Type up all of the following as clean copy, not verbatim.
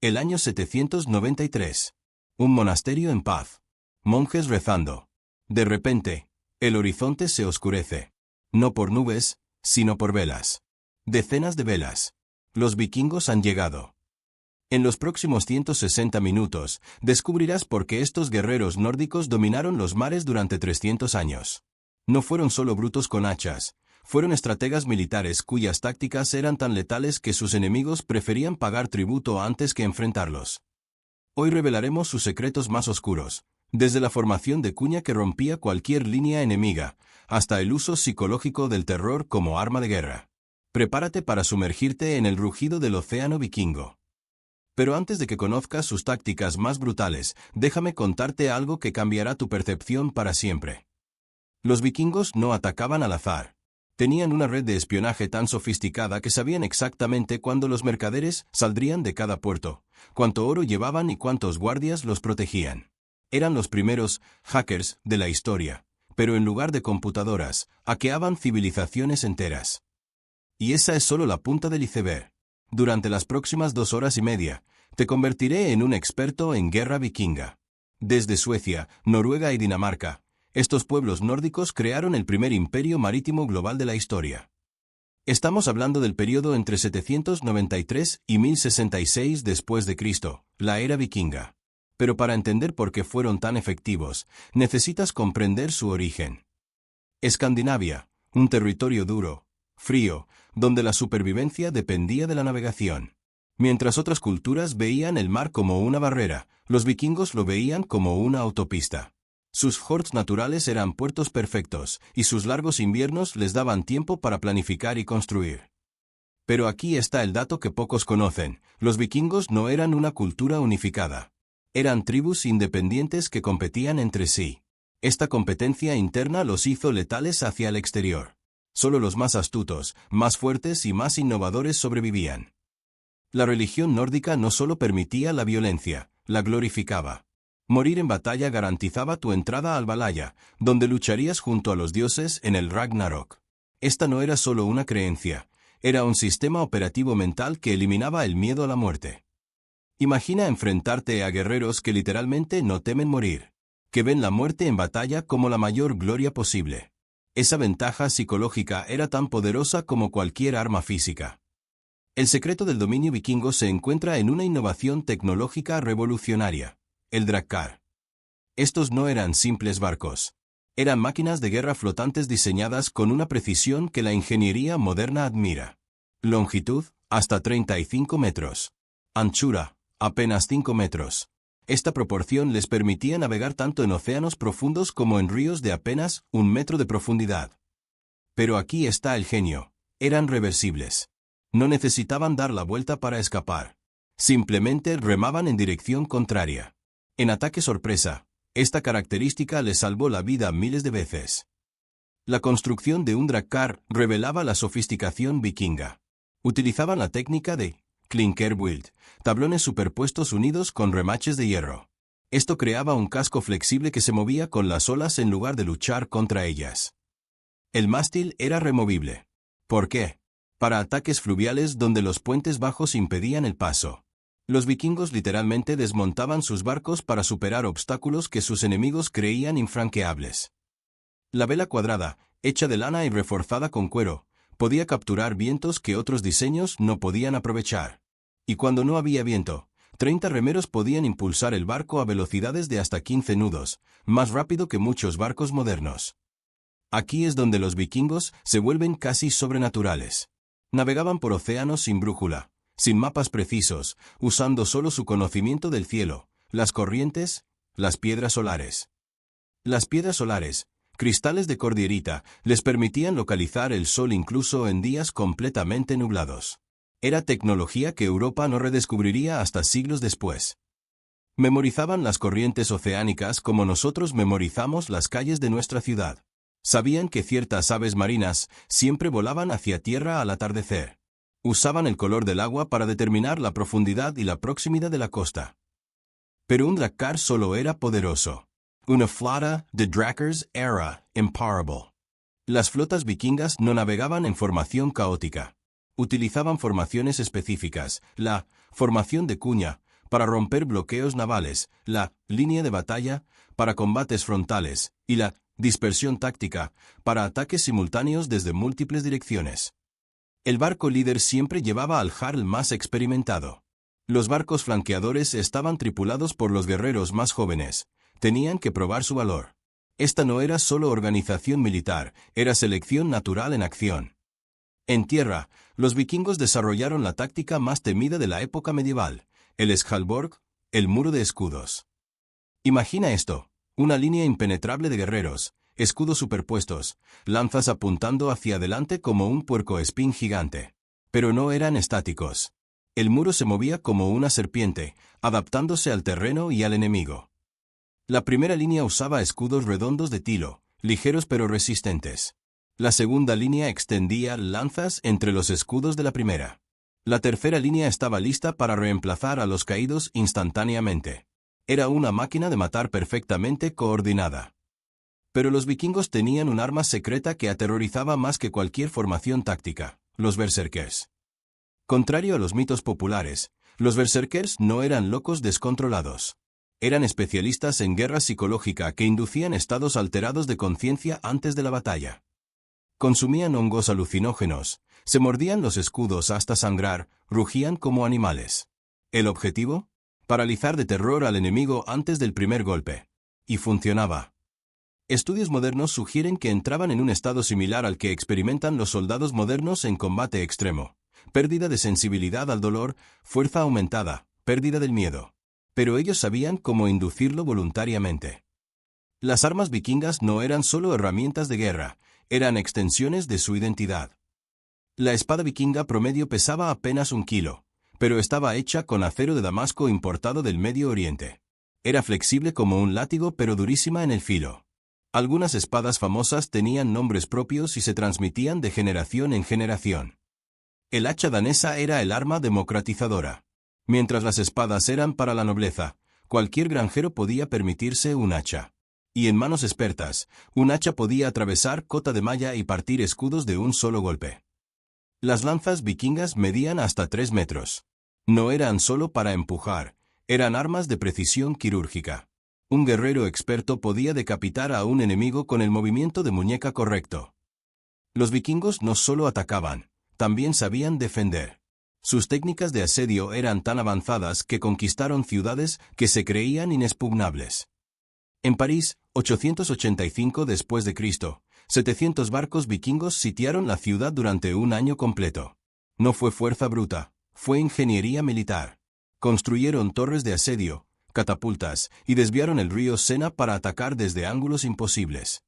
El año 793. Un monasterio en paz. Monjes rezando. De repente, el horizonte se oscurece. No por nubes, sino por velas. Decenas de velas. Los vikingos han llegado. En los próximos 160 minutos, descubrirás por qué estos guerreros nórdicos dominaron los mares durante 300 años. No fueron solo brutos con hachas, fueron estrategas militares cuyas tácticas eran tan letales que sus enemigos preferían pagar tributo antes que enfrentarlos. Hoy revelaremos sus secretos más oscuros, desde la formación de cuña que rompía cualquier línea enemiga, hasta el uso psicológico del terror como arma de guerra. Prepárate para sumergirte en el rugido del océano vikingo. Pero antes de que conozcas sus tácticas más brutales, déjame contarte algo que cambiará tu percepción para siempre. Los vikingos no atacaban al azar. Tenían una red de espionaje tan sofisticada que sabían exactamente cuándo los mercaderes saldrían de cada puerto, cuánto oro llevaban y cuántos guardias los protegían. Eran los primeros hackers de la historia, pero en lugar de computadoras, hackeaban civilizaciones enteras. Y esa es solo la punta del iceberg. Durante las próximas 2 horas y media, te convertiré en un experto en guerra vikinga. Desde Suecia, Noruega y Dinamarca, estos pueblos nórdicos crearon el primer imperio marítimo global de la historia. Estamos hablando del periodo entre 793 y 1066 después de Cristo, la era vikinga. Pero para entender por qué fueron tan efectivos, necesitas comprender su origen. Escandinavia, un territorio duro, frío, donde la supervivencia dependía de la navegación. Mientras otras culturas veían el mar como una barrera, los vikingos lo veían como una autopista. Sus fjords naturales eran puertos perfectos, y sus largos inviernos les daban tiempo para planificar y construir. Pero aquí está el dato que pocos conocen: los vikingos no eran una cultura unificada. Eran tribus independientes que competían entre sí. Esta competencia interna los hizo letales hacia el exterior. Solo los más astutos, más fuertes y más innovadores sobrevivían. La religión nórdica no solo permitía la violencia, la glorificaba. Morir en batalla garantizaba tu entrada al Valhalla, donde lucharías junto a los dioses en el Ragnarok. Esta no era solo una creencia, era un sistema operativo mental que eliminaba el miedo a la muerte. Imagina enfrentarte a guerreros que literalmente no temen morir, que ven la muerte en batalla como la mayor gloria posible. Esa ventaja psicológica era tan poderosa como cualquier arma física. El secreto del dominio vikingo se encuentra en una innovación tecnológica revolucionaria: el Drakkar. Estos no eran simples barcos. Eran máquinas de guerra flotantes diseñadas con una precisión que la ingeniería moderna admira. Longitud, hasta 35 metros. Anchura, apenas 5 metros. Esta proporción les permitía navegar tanto en océanos profundos como en ríos de apenas 1 metro de profundidad. Pero aquí está el genio: eran reversibles. No necesitaban dar la vuelta para escapar. Simplemente remaban en dirección contraria. En ataque sorpresa, esta característica les salvó la vida miles de veces. La construcción de un Drakkar revelaba la sofisticación vikinga. Utilizaban la técnica de Klinkerbild, tablones superpuestos unidos con remaches de hierro. Esto creaba un casco flexible que se movía con las olas en lugar de luchar contra ellas. El mástil era removible. ¿Por qué? Para ataques fluviales donde los puentes bajos impedían el paso. Los vikingos literalmente desmontaban sus barcos para superar obstáculos que sus enemigos creían infranqueables. La vela cuadrada, hecha de lana y reforzada con cuero, podía capturar vientos que otros diseños no podían aprovechar. Y cuando no había viento, 30 remeros podían impulsar el barco a velocidades de hasta 15 nudos, más rápido que muchos barcos modernos. Aquí es donde los vikingos se vuelven casi sobrenaturales. Navegaban por océanos sin brújula, sin mapas precisos, usando solo su conocimiento del cielo, las corrientes, las piedras solares. Las piedras solares, cristales de cordierita, les permitían localizar el sol incluso en días completamente nublados. Era tecnología que Europa no redescubriría hasta siglos después. Memorizaban las corrientes oceánicas como nosotros memorizamos las calles de nuestra ciudad. Sabían que ciertas aves marinas siempre volaban hacia tierra al atardecer. Usaban el color del agua para determinar la profundidad y la proximidad de la costa. Pero un Drakkar solo era poderoso. Una flota de Drakkars era imparable. Las flotas vikingas no navegaban en formación caótica. Utilizaban formaciones específicas: la formación de cuña, para romper bloqueos navales, la línea de batalla, para combates frontales, y la dispersión táctica, para ataques simultáneos desde múltiples direcciones. El barco líder siempre llevaba al jarl más experimentado. Los barcos flanqueadores estaban tripulados por los guerreros más jóvenes. Tenían que probar su valor. Esta no era solo organización militar, era selección natural en acción. En tierra, los vikingos desarrollaron la táctica más temida de la época medieval, el Skalborg, el muro de escudos. Imagina esto, una línea impenetrable de guerreros, escudos superpuestos, lanzas apuntando hacia adelante como un puercoespín gigante. Pero no eran estáticos. El muro se movía como una serpiente, adaptándose al terreno y al enemigo. La primera línea usaba escudos redondos de tilo, ligeros pero resistentes. La segunda línea extendía lanzas entre los escudos de la primera. La tercera línea estaba lista para reemplazar a los caídos instantáneamente. Era una máquina de matar perfectamente coordinada. Pero los vikingos tenían un arma secreta que aterrorizaba más que cualquier formación táctica, los berserkers. Contrario a los mitos populares, los berserkers no eran locos descontrolados. Eran especialistas en guerra psicológica que inducían estados alterados de conciencia antes de la batalla. Consumían hongos alucinógenos, se mordían los escudos hasta sangrar, rugían como animales. ¿El objetivo? Paralizar de terror al enemigo antes del primer golpe. Y funcionaba. Estudios modernos sugieren que entraban en un estado similar al que experimentan los soldados modernos en combate extremo. Pérdida de sensibilidad al dolor, fuerza aumentada, pérdida del miedo. Pero ellos sabían cómo inducirlo voluntariamente. Las armas vikingas no eran solo herramientas de guerra, eran extensiones de su identidad. La espada vikinga promedio pesaba apenas 1 kilo, pero estaba hecha con acero de Damasco importado del Medio Oriente. Era flexible como un látigo pero durísima en el filo. Algunas espadas famosas tenían nombres propios y se transmitían de generación en generación. El hacha danesa era el arma democratizadora. Mientras las espadas eran para la nobleza, cualquier granjero podía permitirse un hacha. Y en manos expertas, un hacha podía atravesar cota de malla y partir escudos de un solo golpe. Las lanzas vikingas medían hasta 3 metros. No eran solo para empujar, eran armas de precisión quirúrgica. Un guerrero experto podía decapitar a un enemigo con el movimiento de muñeca correcto. Los vikingos no solo atacaban, también sabían defender. Sus técnicas de asedio eran tan avanzadas que conquistaron ciudades que se creían inexpugnables. En París, 885 después de Cristo, 700 barcos vikingos sitiaron la ciudad durante un año completo. No fue fuerza bruta, fue ingeniería militar. Construyeron torres de asedio, catapultas, y desviaron el río Sena para atacar desde ángulos imposibles.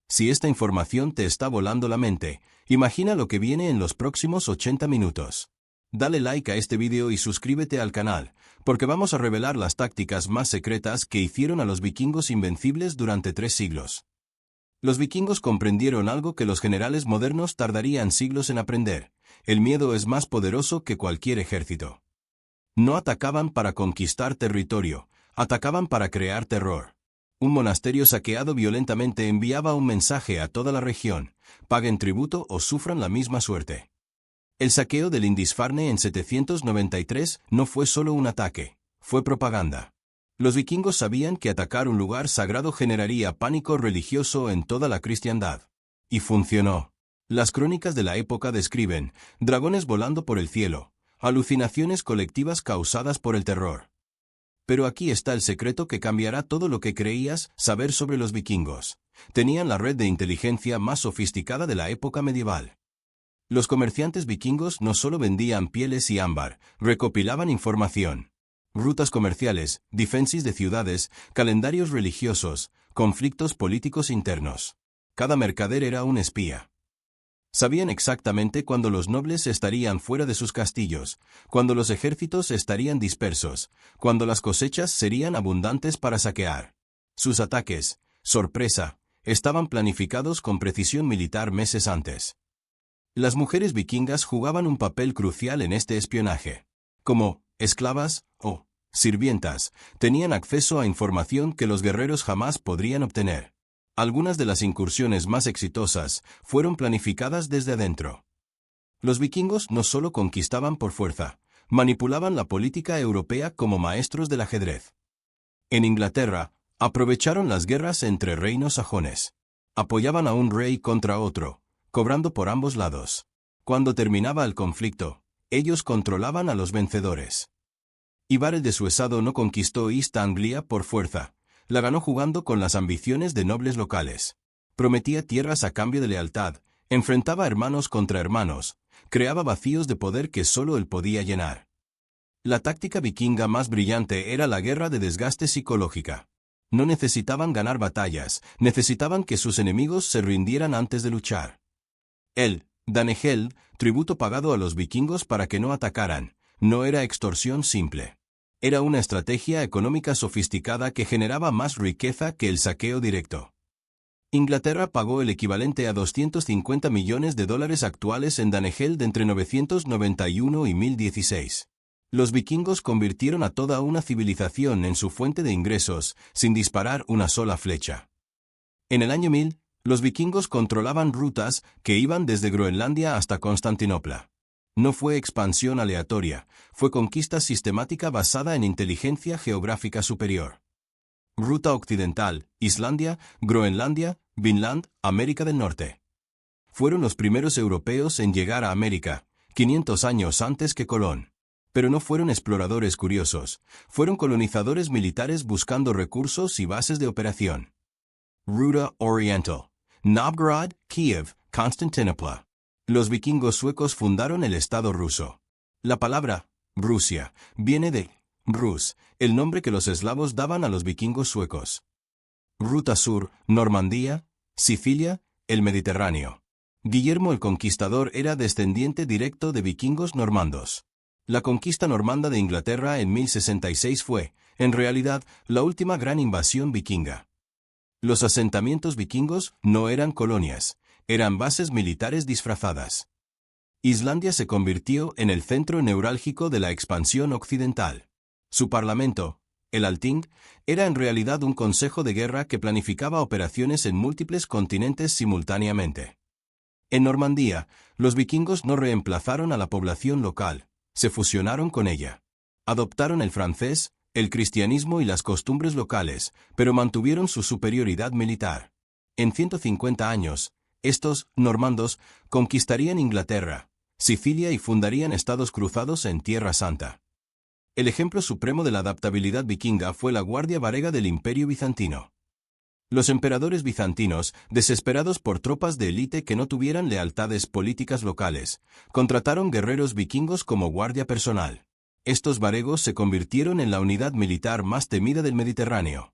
Si esta información te está volando la mente, imagina lo que viene en los próximos 80 minutos. Dale like a este vídeo y suscríbete al canal, porque vamos a revelar las tácticas más secretas que hicieron a los vikingos invencibles durante 3 siglos. Los vikingos comprendieron algo que los generales modernos tardarían siglos en aprender: el miedo es más poderoso que cualquier ejército. No atacaban para conquistar territorio, atacaban para crear terror. Un monasterio saqueado violentamente enviaba un mensaje a toda la región: paguen tributo o sufran la misma suerte. El saqueo de Lindisfarne en 793 no fue solo un ataque, fue propaganda. Los vikingos sabían que atacar un lugar sagrado generaría pánico religioso en toda la cristiandad. Y funcionó. Las crónicas de la época describen dragones volando por el cielo, alucinaciones colectivas causadas por el terror. Pero aquí está el secreto que cambiará todo lo que creías saber sobre los vikingos. Tenían la red de inteligencia más sofisticada de la época medieval. Los comerciantes vikingos no solo vendían pieles y ámbar, recopilaban información. Rutas comerciales, defensis de ciudades, calendarios religiosos, conflictos políticos internos. Cada mercader era un espía. Sabían exactamente cuándo los nobles estarían fuera de sus castillos, cuándo los ejércitos estarían dispersos, cuándo las cosechas serían abundantes para saquear. Sus ataques, sorpresa, estaban planificados con precisión militar meses antes. Las mujeres vikingas jugaban un papel crucial en este espionaje. Como esclavas o sirvientas, tenían acceso a información que los guerreros jamás podrían obtener. Algunas de las incursiones más exitosas fueron planificadas desde adentro. Los vikingos no solo conquistaban por fuerza, Manipulaban la política europea como maestros del ajedrez. En Inglaterra, aprovecharon las guerras entre reinos sajones. Apoyaban a un rey contra otro, cobrando por ambos lados. Cuando terminaba el conflicto, ellos controlaban a los vencedores. Ivar el Desuesado no conquistó East Anglia por fuerza, la ganó jugando con las ambiciones de nobles locales. Prometía tierras a cambio de lealtad, enfrentaba hermanos contra hermanos, creaba vacíos de poder que solo él podía llenar. La táctica vikinga más brillante era la guerra de desgaste psicológica. No necesitaban ganar batallas, necesitaban que sus enemigos se rindieran antes de luchar. El Danegeld, tributo pagado a los vikingos para que no atacaran, no era extorsión simple. Era una estrategia económica sofisticada que generaba más riqueza que el saqueo directo. Inglaterra pagó el equivalente a 250 millones de dólares actuales en Danegeld entre 991 y 1016. Los vikingos convirtieron a toda una civilización en su fuente de ingresos, sin disparar una sola flecha. En el año 1000, los vikingos controlaban rutas que iban desde Groenlandia hasta Constantinopla. No fue expansión aleatoria, fue conquista sistemática basada en inteligencia geográfica superior. Ruta occidental, Islandia, Groenlandia, Vinland, América del Norte. Fueron los primeros europeos en llegar a América, 500 años antes que Colón. Pero no fueron exploradores curiosos, fueron colonizadores militares buscando recursos y bases de operación. Ruta Oriental. Novgorod, Kiev, Constantinopla. Los vikingos suecos fundaron el Estado ruso. La palabra Rusia viene de Rus, el nombre que los eslavos daban a los vikingos suecos. Ruta Sur, Normandía, Sicilia, el Mediterráneo. Guillermo el Conquistador era descendiente directo de vikingos normandos. La conquista normanda de Inglaterra en 1066 fue, en realidad, la última gran invasión vikinga. Los asentamientos vikingos no eran colonias, eran bases militares disfrazadas. Islandia se convirtió en el centro neurálgico de la expansión occidental. Su parlamento, el Althing, era en realidad un consejo de guerra que planificaba operaciones en múltiples continentes simultáneamente. En Normandía, los vikingos no reemplazaron a la población local, se fusionaron con ella. Adoptaron el francés, el cristianismo y las costumbres locales, pero mantuvieron su superioridad militar. En 150 años, estos normandos conquistarían Inglaterra, Sicilia y fundarían estados cruzados en Tierra Santa. El ejemplo supremo de la adaptabilidad vikinga fue la Guardia Varega del Imperio Bizantino. Los emperadores bizantinos, desesperados por tropas de élite que no tuvieran lealtades políticas locales, contrataron guerreros vikingos como guardia personal. Estos varegos se convirtieron en la unidad militar más temida del Mediterráneo.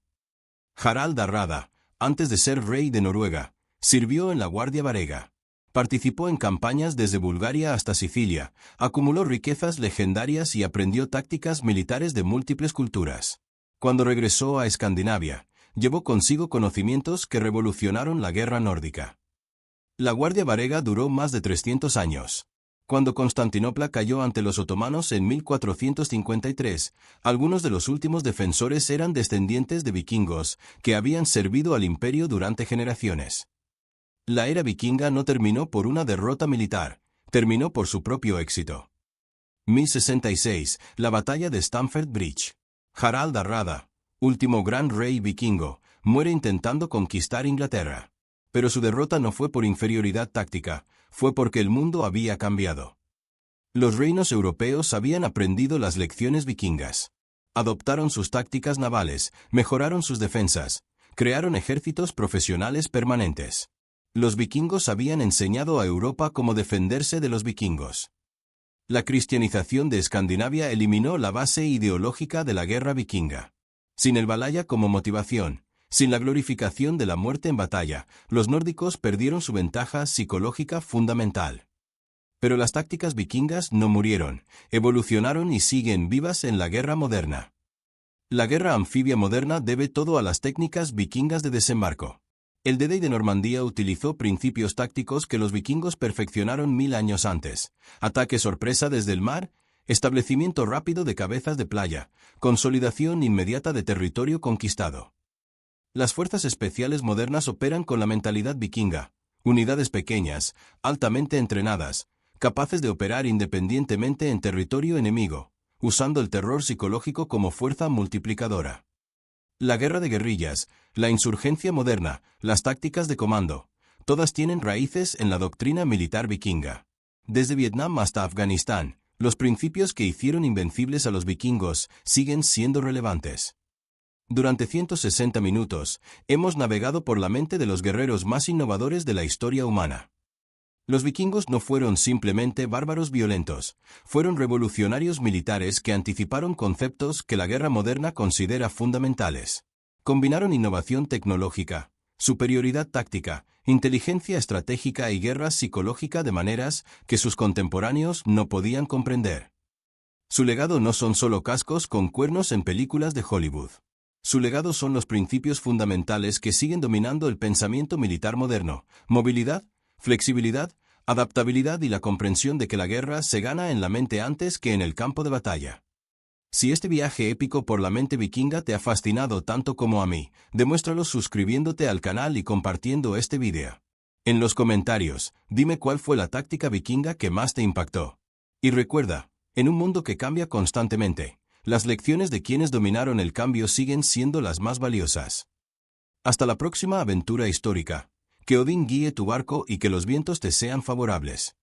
Harald Hardrada, antes de ser rey de Noruega, sirvió en la Guardia Varega. Participó en campañas desde Bulgaria hasta Sicilia, acumuló riquezas legendarias y aprendió tácticas militares de múltiples culturas. Cuando regresó a Escandinavia, llevó consigo conocimientos que revolucionaron la guerra nórdica. La Guardia Varega duró más de 300 años. Cuando Constantinopla cayó ante los otomanos en 1453, algunos de los últimos defensores eran descendientes de vikingos que habían servido al imperio durante generaciones. La era vikinga no terminó por una derrota militar, terminó por su propio éxito. 1066, la batalla de Stamford Bridge. Harald Hardrada, último gran rey vikingo, muere intentando conquistar Inglaterra. Pero su derrota no fue por inferioridad táctica, fue porque el mundo había cambiado. Los reinos europeos habían aprendido las lecciones vikingas. Adoptaron sus tácticas navales, mejoraron sus defensas, crearon ejércitos profesionales permanentes. Los vikingos habían enseñado a Europa cómo defenderse de los vikingos. La cristianización de Escandinavia eliminó la base ideológica de la guerra vikinga. Sin el Valhalla como motivación, sin la glorificación de la muerte en batalla, los nórdicos perdieron su ventaja psicológica fundamental. Pero las tácticas vikingas no murieron, evolucionaron y siguen vivas en la guerra moderna. La guerra anfibia moderna debe todo a las técnicas vikingas de desembarco. El D-Day de Normandía utilizó principios tácticos que los vikingos perfeccionaron 1000 años antes: ataque sorpresa desde el mar, establecimiento rápido de cabezas de playa, consolidación inmediata de territorio conquistado. Las fuerzas especiales modernas operan con la mentalidad vikinga: unidades pequeñas, altamente entrenadas, capaces de operar independientemente en territorio enemigo, usando el terror psicológico como fuerza multiplicadora. La guerra de guerrillas, la insurgencia moderna, las tácticas de comando, todas tienen raíces en la doctrina militar vikinga. Desde Vietnam hasta Afganistán, los principios que hicieron invencibles a los vikingos siguen siendo relevantes. Durante 160 minutos, hemos navegado por la mente de los guerreros más innovadores de la historia humana. Los vikingos no fueron simplemente bárbaros violentos, fueron revolucionarios militares que anticiparon conceptos que la guerra moderna considera fundamentales. Combinaron innovación tecnológica, superioridad táctica, inteligencia estratégica y guerra psicológica de maneras que sus contemporáneos no podían comprender. Su legado no son solo cascos con cuernos en películas de Hollywood. Su legado son los principios fundamentales que siguen dominando el pensamiento militar moderno: movilidad, flexibilidad, adaptabilidad y la comprensión de que la guerra se gana en la mente antes que en el campo de batalla. Si este viaje épico por la mente vikinga te ha fascinado tanto como a mí, demuéstralo suscribiéndote al canal y compartiendo este vídeo. En los comentarios, dime cuál fue la táctica vikinga que más te impactó. Y recuerda, en un mundo que cambia constantemente, las lecciones de quienes dominaron el cambio siguen siendo las más valiosas. Hasta la próxima aventura histórica. Que Odín guíe tu barco y que los vientos te sean favorables.